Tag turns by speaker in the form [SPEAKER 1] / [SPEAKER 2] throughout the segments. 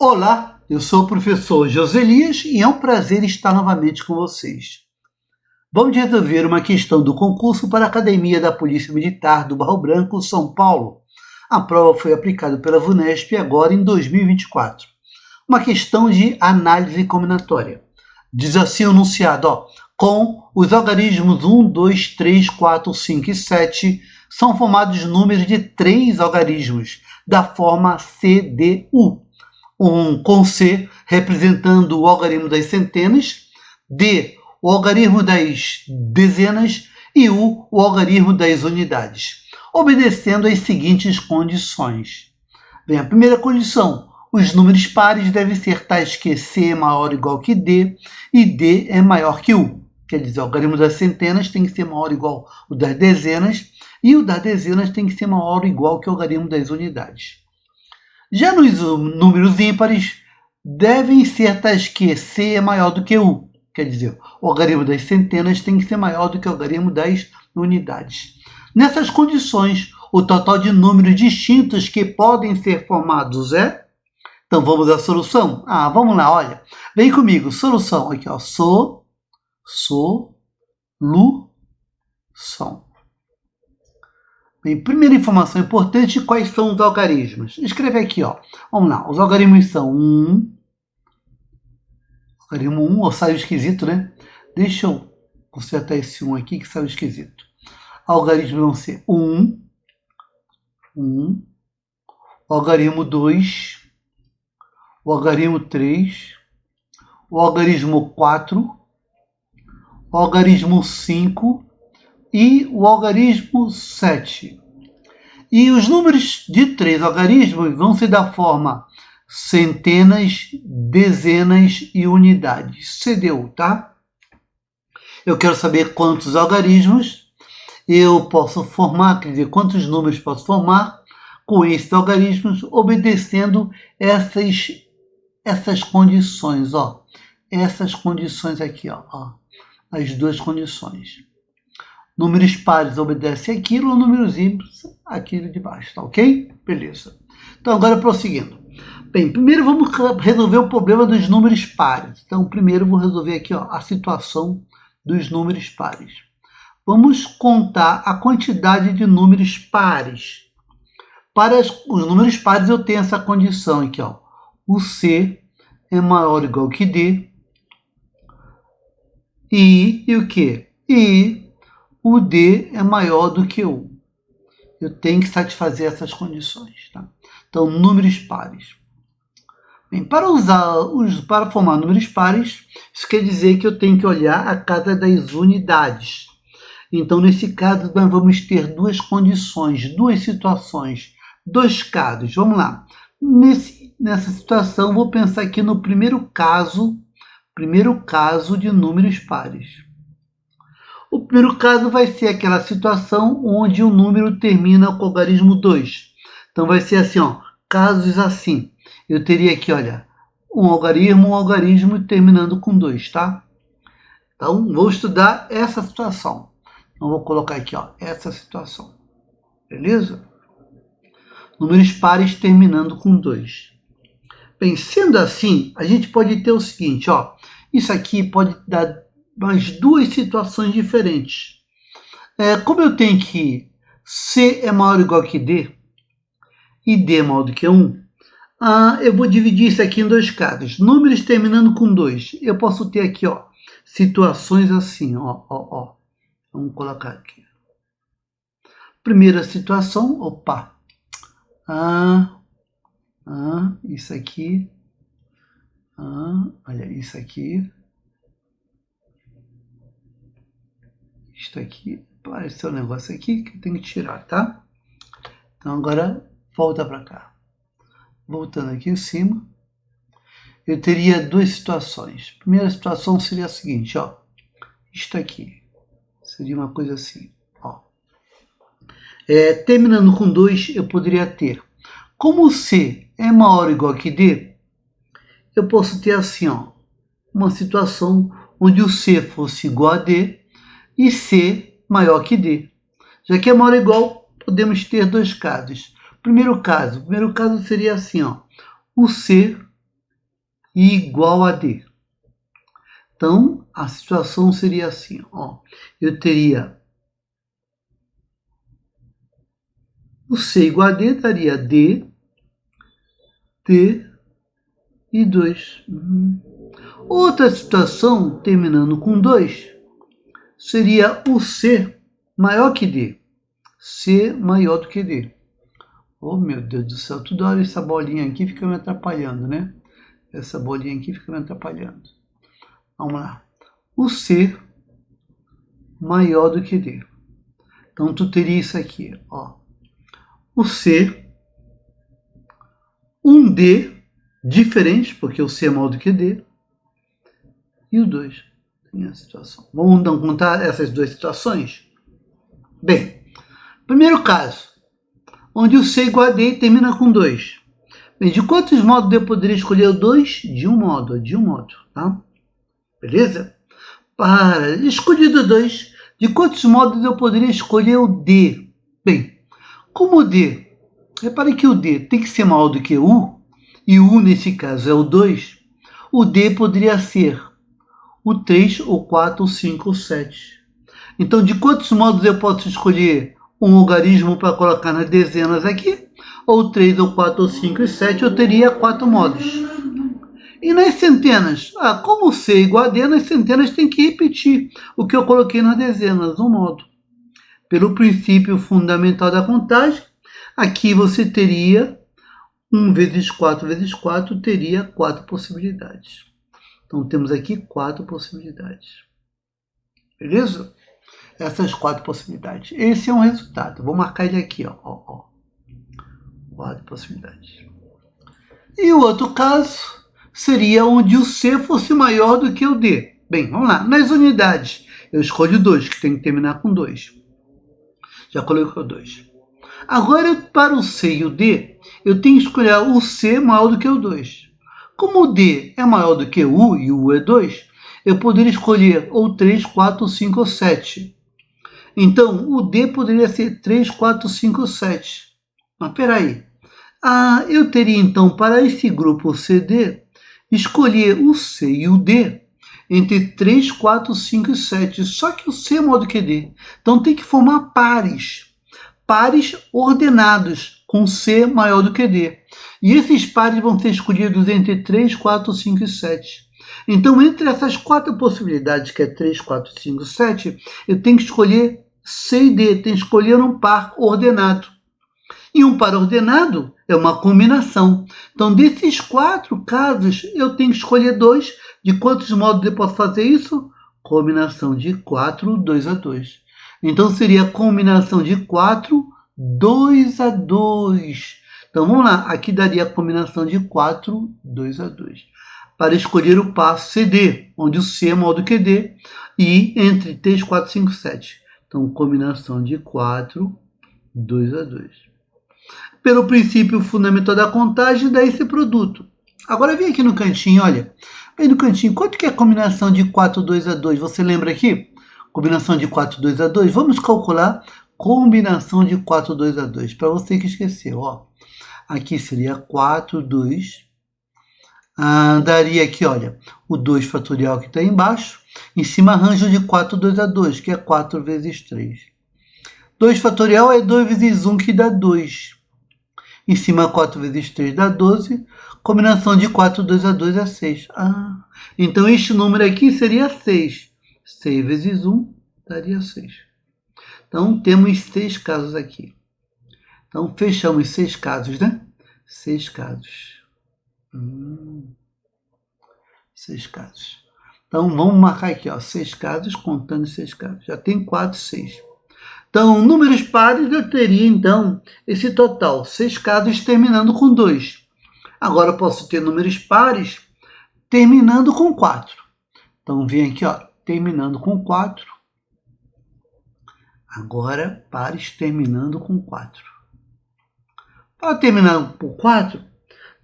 [SPEAKER 1] Olá, eu sou o professor Joselias e é um prazer estar novamente com vocês. Vamos resolver uma questão do concurso para a Academia da Polícia Militar do Barro Branco, São Paulo. A prova foi aplicada pela VUNESP agora em 2024. Uma questão de análise combinatória. Diz assim o enunciado, com os algarismos 1, 2, 3, 4, 5 e 7 são formados números de 3 algarismos da forma CDU. Com C representando o algarismo das centenas, D, o algarismo das dezenas e U, o algarismo das unidades, obedecendo às seguintes condições. Bem, a primeira condição, os números pares devem ser tais que C é maior ou igual que D e D é maior que U. Quer dizer, o algarismo das centenas tem que ser maior ou igual ao das dezenas e o das dezenas tem que ser maior ou igual que o algarismo das unidades. Já nos números ímpares, devem ser tais que C é maior do que U. Quer dizer, o algarismo das centenas tem que ser maior do que o algarismo das unidades. Nessas condições, o total de números distintos que podem ser formados é... Então, vamos à solução? Vamos lá, olha. Vem comigo, solução. Aqui, ó. Solução. Bem, primeira informação importante, quais são os algarismos? Escreve aqui, ó. Vamos lá, os algarismos são algarismo 1, saiu esquisito, né? Deixa eu consertar esse 1 aqui que saiu esquisito. Algarismos vão ser 1, o algarismo 2, o algarismo 3, o algarismo 4, o algarismo 5, e o algarismo 7. E os números de 3 algarismos vão ser da forma centenas, dezenas e unidades. CDU, tá? Eu quero saber quantos algarismos eu posso formar, quer dizer, quantos números posso formar com esses algarismos, obedecendo essas condições, ó. Essas condições aqui, ó. As duas condições. Números pares obedecem aquilo, números ímpares, aquilo de baixo, tá ok? Beleza. Então, agora prosseguindo. Bem, primeiro vamos resolver o problema dos números pares. Então, primeiro vou resolver aqui, ó, a situação dos números pares. Vamos contar a quantidade de números pares. Para os números pares eu tenho essa condição aqui, ó. O C é maior ou igual que D. E o quê? E o D é maior do que U. Eu tenho que satisfazer essas condições, tá? Então, números pares. Bem, para formar números pares, isso quer dizer que eu tenho que olhar a casa das unidades. Então, nesse caso, nós vamos ter duas condições, duas situações, dois casos. Vamos lá. Nessa situação, vou pensar aqui no primeiro caso de números pares. O primeiro caso vai ser aquela situação onde o número termina com o algarismo 2. Então, vai ser assim, ó, casos assim. Eu teria aqui, olha, um algarismo terminando com 2, tá? Então, vou estudar essa situação. Então, vou colocar aqui, ó, essa situação. Beleza? Números pares terminando com 2. Bem, sendo assim, a gente pode ter o seguinte, ó. Isso aqui pode dar mais duas situações diferentes. Como eu tenho que C é maior ou igual que D e D é maior do que 1, eu vou dividir isso aqui em dois casos. Números terminando com 2. Eu posso ter aqui, ó, situações assim, ó. Vamos colocar aqui. Primeira situação, opa. Isso aqui. Olha, isso aqui. Isto aqui, apareceu um negócio aqui que eu tenho que tirar, tá? Então, agora, volta para cá. Voltando aqui em cima, eu teria duas situações. A primeira situação seria a seguinte, ó. Isto aqui seria uma coisa assim, ó. Terminando com 2, eu poderia ter. Como C é maior ou igual que D, eu posso ter assim, ó, uma situação onde o C fosse igual a D e C maior que D. Já que é maior ou igual, podemos ter dois casos. Primeiro caso seria assim, ó, o C igual a D. Então, a situação seria assim, ó. Eu teria o C igual a D, daria D, D e 2. Outra situação, terminando com 2, seria o C maior que D. C maior do que D. Oh, meu Deus do céu, toda hora essa bolinha aqui fica me atrapalhando, né? Essa bolinha aqui fica me atrapalhando. Vamos lá. O C maior do que D. Então, tu teria isso aqui, ó. O C, um D diferente, porque o C é maior do que D, e o 2. Tem a situação. Vamos então contar essas duas situações? Bem, primeiro caso, onde o C igual a D termina com 2. Bem, de quantos modos eu poderia escolher o 2? De um modo, tá? Beleza? Para escolhido 2, de quantos modos eu poderia escolher o D? Bem, como o D, repare que o D tem que ser maior do que o U, e o U nesse caso é o 2, o D poderia ser o 3, o 4, o 5, o 7. Então, de quantos modos eu posso escolher um logaritmo para colocar nas dezenas aqui? Ou 3, ou 4, ou 5 e 7, eu teria 4 modos. E nas centenas? Como C é igual a D, nas centenas tem que repetir o que eu coloquei nas dezenas, um modo. Pelo princípio fundamental da contagem, aqui você teria 1 vezes 4 vezes 4, teria 4 possibilidades. Então, temos aqui 4 possibilidades. Beleza? Essas 4 possibilidades. Esse é um resultado. Vou marcar ele aqui, ó. 4 possibilidades. E o outro caso seria onde o C fosse maior do que o D. Bem, vamos lá. Nas unidades, eu escolho 2, que tem que terminar com 2. Já coloquei o 2. Agora, para o C e o D, eu tenho que escolher o C maior do que o 2. Como o D é maior do que o U, e o U é 2, eu poderia escolher ou 3, 4, 5 ou 7. Então, o D poderia ser 3, 4, 5, 7. Mas peraí. Eu teria, então, para esse grupo CD, escolher o C e o D entre 3, 4, 5 e 7. Só que o C é maior do que D. Então, tem que formar pares. Pares ordenados, com C maior do que D. E esses pares vão ser escolhidos entre 3, 4, 5 e 7. Então, entre essas 4 possibilidades, que é 3, 4, 5, 7, eu tenho que escolher C e D, tenho que escolher um par ordenado. E um par ordenado é uma combinação. Então, desses 4 casos, eu tenho que escolher 2. De quantos modos eu posso fazer isso? Combinação de 4, 2 a 2. Então, seria a combinação de 4, 2 a 2. Então, vamos lá. Aqui daria a combinação de 4, 2 a 2. Para escolher o par CD, onde o C é maior do que D, e entre 3, 4, 5, 7. Então, combinação de 4, 2 a 2. Pelo princípio fundamental da contagem, dá esse produto. Agora, vem aqui no cantinho, olha. Vem no cantinho, quanto que é a combinação de 4, 2 a 2? Você lembra aqui? Combinação de 4, 2 a 2. Vamos calcular combinação de 4, 2 a 2. Para você que esqueceu, ó. Aqui seria 4, 2. Daria aqui, olha, o 2 fatorial que está embaixo. Em cima, arranjo de 4, 2 a 2, que é 4 vezes 3. 2 fatorial é 2 vezes 1, que dá 2. Em cima, 4 vezes 3 dá 12. Combinação de 4, 2 a 2 é 6. Então, este número aqui seria 6. 6 vezes 1 daria 6. Então, temos 6 casos aqui. Então, fechamos 6 casos, né? 6 casos. 6 casos. Então, vamos marcar aqui, ó, 6 casos, contando 6 casos. Já tem 4, 6. Então, números pares, eu teria, então, esse total, 6 casos terminando com 2. Agora, eu posso ter números pares terminando com 4. Então, vem aqui, ó, terminando com 4. Agora, pares terminando com 4. Para terminar com 4,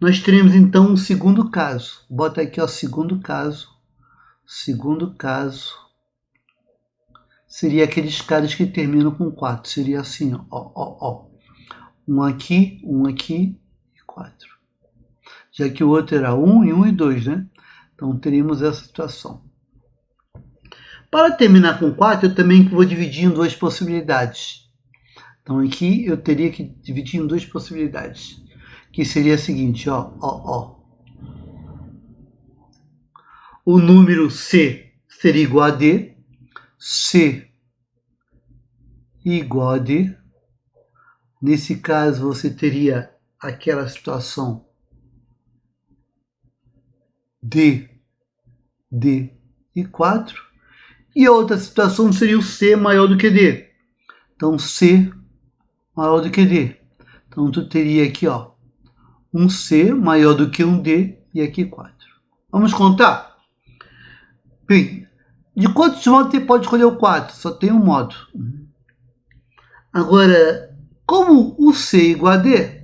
[SPEAKER 1] nós teremos, então, um segundo caso. Bota aqui, ó, segundo caso. Segundo caso seria aqueles caras que terminam com 4. Seria assim, ó. Um aqui e 4. já que o outro era 1 e 1 e 2, né? Então teríamos essa situação. Para terminar com 4, eu também vou dividir em duas possibilidades. Então aqui eu teria que dividir em duas possibilidades, que seria a seguinte, o número C seria igual a D, C igual a D. Nesse caso, você teria aquela situação D, D e 4. E a outra situação seria o C maior do que D. Então, C maior do que D. Então, tu teria aqui, um C maior do que um D e aqui 4. Vamos contar? Bem, de quantos modos você pode escolher o 4? Só tem um modo. Agora, como o C é igual a D,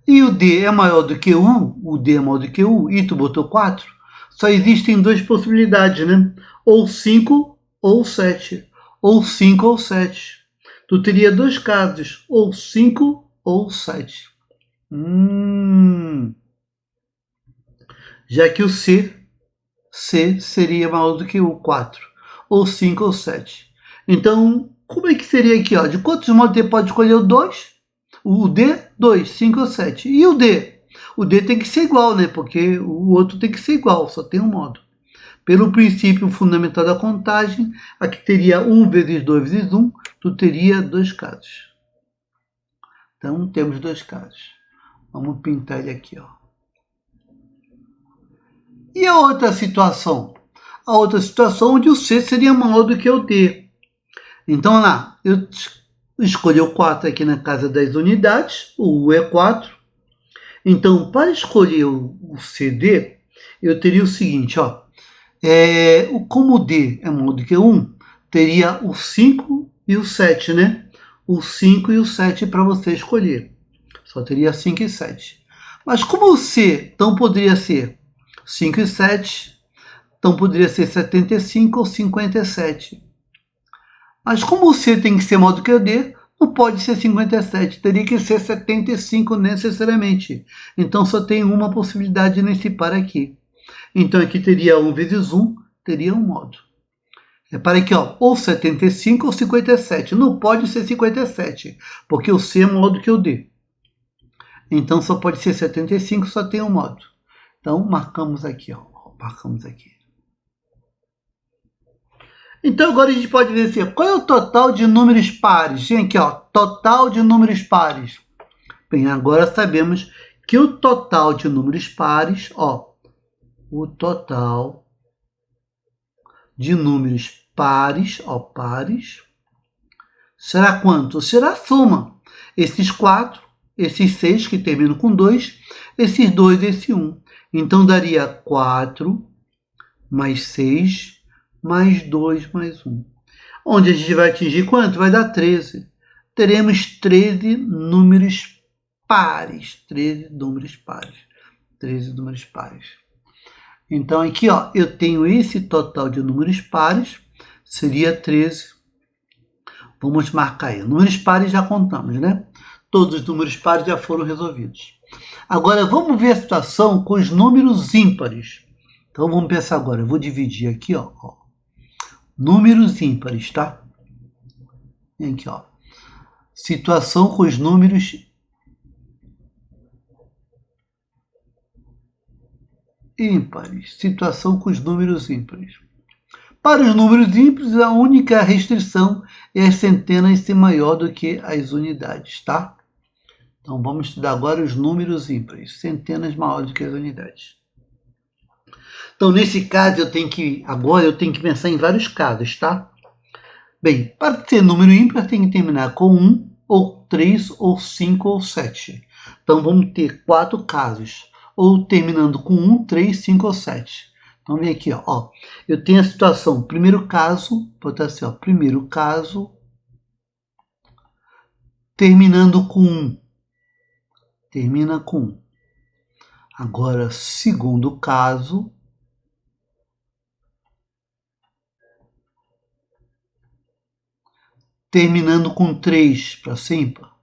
[SPEAKER 1] e o D é maior do que 1, o D é maior do que 1, e tu botou 4, só existem duas possibilidades, né? Ou 5 ou 7. Ou 5 ou 7. Tu teria dois casos, ou 5 ou 7. Já que o C seria maior do que o 4, ou 5 ou 7. Então, como é que seria aqui? De quantos modos você pode escolher o 2? O D, 2, 5 ou 7. E o D? O D tem que ser igual, né? Porque o outro tem que ser igual, só tem um modo. Pelo princípio fundamental da contagem, aqui teria 1 vezes 2 vezes 1, tu teria dois casos. Então, temos dois casos. Vamos pintar ele aqui, E a outra situação? A outra situação onde o C seria maior do que o D. Então, lá, eu escolhi o 4 aqui na casa das unidades, o U é 4. Então, para escolher o CD, eu teria o seguinte, como o D é maior do que 1, teria o 5 e o 7, né? O 5 e o 7 para você escolher. Só teria 5 e 7. Mas como o C então poderia ser 5 e 7, então poderia ser 75 ou 57. Mas como o C tem que ser maior do que o D, não pode ser 57, teria que ser 75 necessariamente. Então só tem uma possibilidade nesse par aqui. Então aqui teria 1 vezes 1, teria um modo. Repare aqui, ou 75 ou 57. Não pode ser 57, porque o C é maior do que o D. Então só pode ser 75, só tem um modo. Então marcamos aqui, marcamos aqui. Então agora a gente pode ver assim, qual é o total de números pares? Vem aqui, total de números pares. Bem, agora sabemos que o total de números pares, o total de números pares, pares, será quanto? Será a soma. Esses 4, esses 6 que terminam com 2, esses 2 e esse 1. Então daria 4 mais 6 mais 2 mais 1. Onde a gente vai atingir quanto? Vai dar 13. Teremos 13 números pares. 13 números pares. 13 números pares. Então aqui, eu tenho esse total de números pares, seria 13. Vamos marcar aí. Números pares já contamos, né? Todos os números pares já foram resolvidos. Agora, vamos ver a situação com os números ímpares. Então, vamos pensar agora. Eu vou dividir aqui, números ímpares, tá? Vem aqui, situação com os números ímpares. Situação com os números ímpares. Para os números ímpares, a única restrição é as centenas ser maior do que as unidades, tá? Então, vamos estudar agora os números ímpares. Centenas maior do que as unidades. Então, nesse caso, eu tenho que pensar em vários casos, tá? Bem, para ser número ímpar, tem que terminar com 1, ou 3, ou 5, ou 7. Então, vamos ter 4 casos. Ou terminando com 1, 3, 5 ou 7. Então, vem aqui, eu tenho a situação, primeiro caso, vou botar assim, primeiro caso, terminando com 1. Termina com 1. Agora, segundo caso, terminando com 3 para ser ímpar.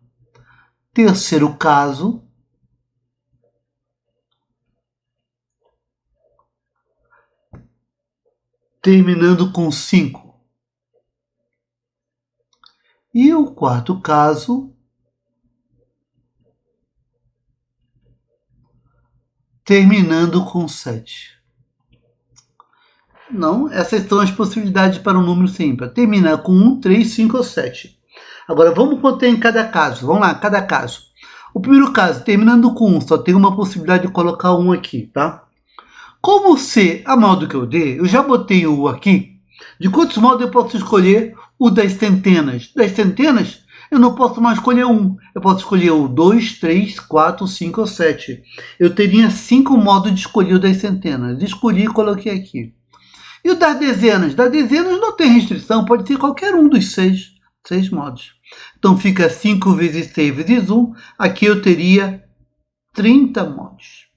[SPEAKER 1] Terceiro caso, terminando com 5. E o quarto caso, terminando com 7. Não, essas são as possibilidades para um número simples. Terminar com 1, 3, 5 ou 7. Agora, vamos contar em cada caso. Vamos lá, cada caso. O primeiro caso, terminando com 1, só tem uma possibilidade de colocar 1 aqui, tá? Como C é maior do que o D, eu já botei o U aqui. De quantos modos eu posso escolher o das centenas? Das centenas, eu não posso mais escolher 1. Eu posso escolher o 2, 3, 4, 5 ou 7. Eu teria 5 modos de escolher o das centenas. Escolhi e coloquei aqui. E o das dezenas? Das dezenas não tem restrição, pode ser qualquer um dos 6 modos. Então fica 5 vezes 6 vezes 1. Aqui eu teria 30 modos.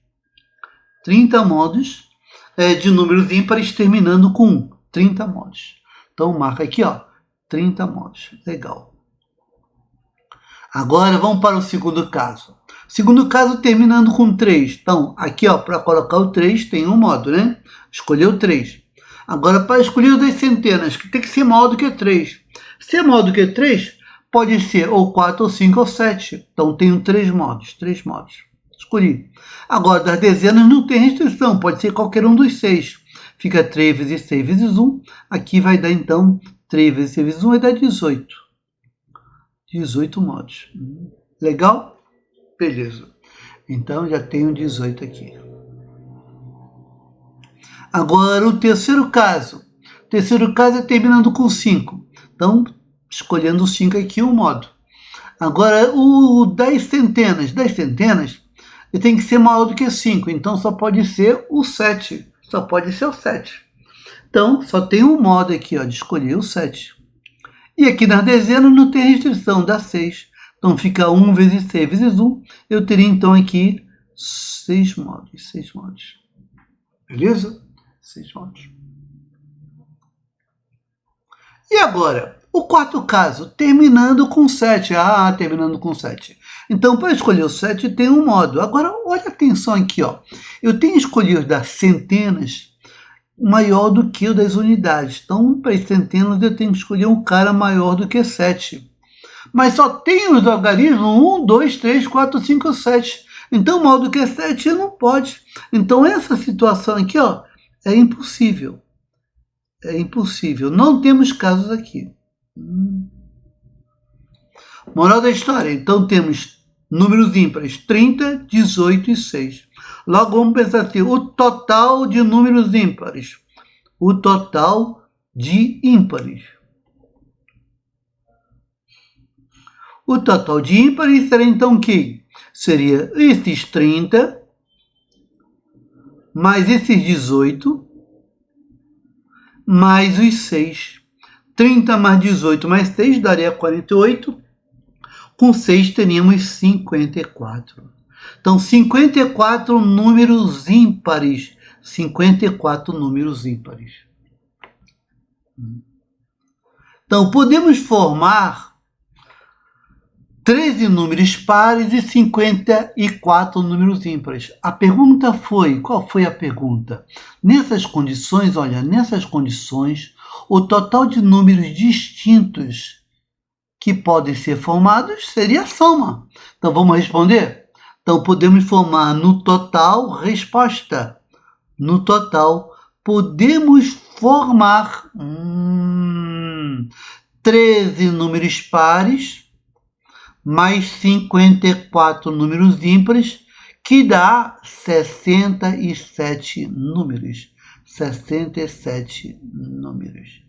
[SPEAKER 1] 30 modos de números ímpares terminando com 1. 30 modos. Então marca aqui, ó, 30 modos. Legal. Agora vamos para o segundo caso. Segundo caso terminando com 3. Então aqui, ó, para colocar o 3 tem um modo, né? Escolher o 3. Agora, para escolher o das centenas, que tem que ser maior do que 3. Se é maior do que 3, pode ser ou 4, ou 5, ou 7. Então, tenho 3 modos. 3 modos. Escolhi. Agora, das dezenas não tem restrição. Pode ser qualquer um dos 6. Fica 3 vezes 6 vezes 1. Aqui vai dar, então, 3 vezes 6 vezes 1 vai dar 18. 18 modos. Legal? Beleza. Então, já tenho 18 aqui. Agora, o terceiro caso. O terceiro caso é terminando com 5. Então, escolhendo o 5 aqui, o modo. Agora, o das centenas. Das centenas, tem que ser maior do que 5. Então, só pode ser o 7. Só pode ser o 7. Então, só tem um modo aqui, ó, de escolher o 7. E aqui nas dezenas não tem restrição, dá 6. Então, fica 1 vezes 6 vezes 1. Eu teria, então, aqui 6 modos. 6 modos. Beleza? 6 modos. E agora, o quarto caso, terminando com 7. Ah, terminando com 7. Então, para escolher o 7, tem um modo. Agora, olha atenção aqui, ó. Eu tenho escolhido o das centenas maior do que o das unidades. Então, para as centenas, eu tenho que escolher um cara maior do que 7. Mas só tem os algarismos 1, 2, 3, 4, 5, 7. Então, maior do que 7 não pode. Então, essa situação aqui, ó, é impossível. É impossível. Não temos casos aqui. Moral da história. Então, temos números ímpares 30, 18 e 6. Logo, vamos pensar assim. O total de números ímpares. O total de ímpares. O total de ímpares seria, então, o quê? Seria esses 30, mais esses 18, mais os 6. 30 mais 18 mais 6 daria 48. Com 6 teríamos 54. Então, 54 números ímpares. 54 números ímpares. Então, podemos formar 13 números pares e 54 números ímpares. A pergunta foi, qual foi a pergunta? Nessas condições, olha, nessas condições, o total de números distintos que podem ser formados seria a soma. Então, vamos responder? Então, podemos formar no total, resposta. No total, podemos formar 13 números pares mais 54 números ímpares, que dá 67 números. 67 números.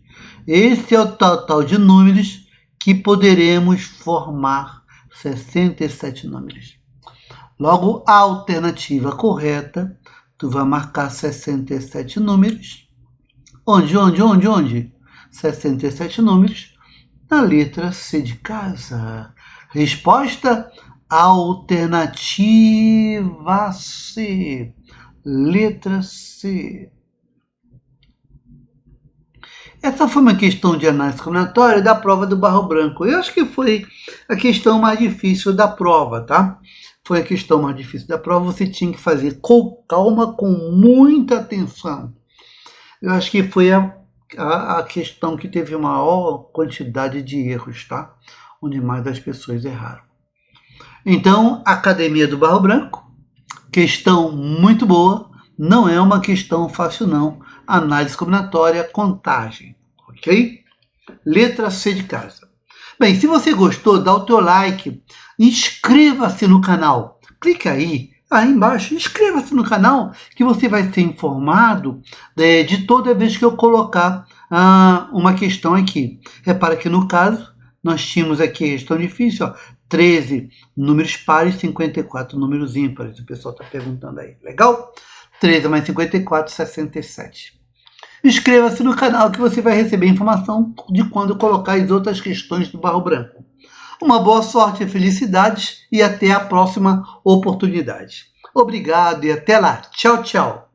[SPEAKER 1] Esse é o total de números que poderemos formar. 67 números. Logo, a alternativa correta, tu vai marcar 67 números. Onde? 67 números na letra C de casa. Resposta alternativa C. Letra C. Essa foi uma questão de análise combinatória da prova do Barro Branco. Eu acho que foi a questão mais difícil da prova, tá? Foi a questão mais difícil da prova. Você tinha que fazer com calma, com muita atenção. Eu acho que foi a a questão que teve maior quantidade de erros, tá? Onde mais as pessoas erraram. Então, Academia do Barro Branco, questão muito boa, não é uma questão fácil não. Análise combinatória, contagem, ok? Letra C de casa. Bem, se você gostou, dá o teu like, inscreva-se no canal, clica aí embaixo, inscreva-se no canal que você vai ser informado de toda vez que eu colocar uma questão aqui. Repara que no caso, nós tínhamos aqui a questão difícil, ó, 13 números pares, 54 números ímpares. O pessoal está perguntando aí, legal? 13 mais 54, 67. Inscreva-se no canal que você vai receber informação de quando eu colocar as outras questões do Barro Branco. Uma boa sorte e felicidades e até a próxima oportunidade. Obrigado e até lá. Tchau, tchau.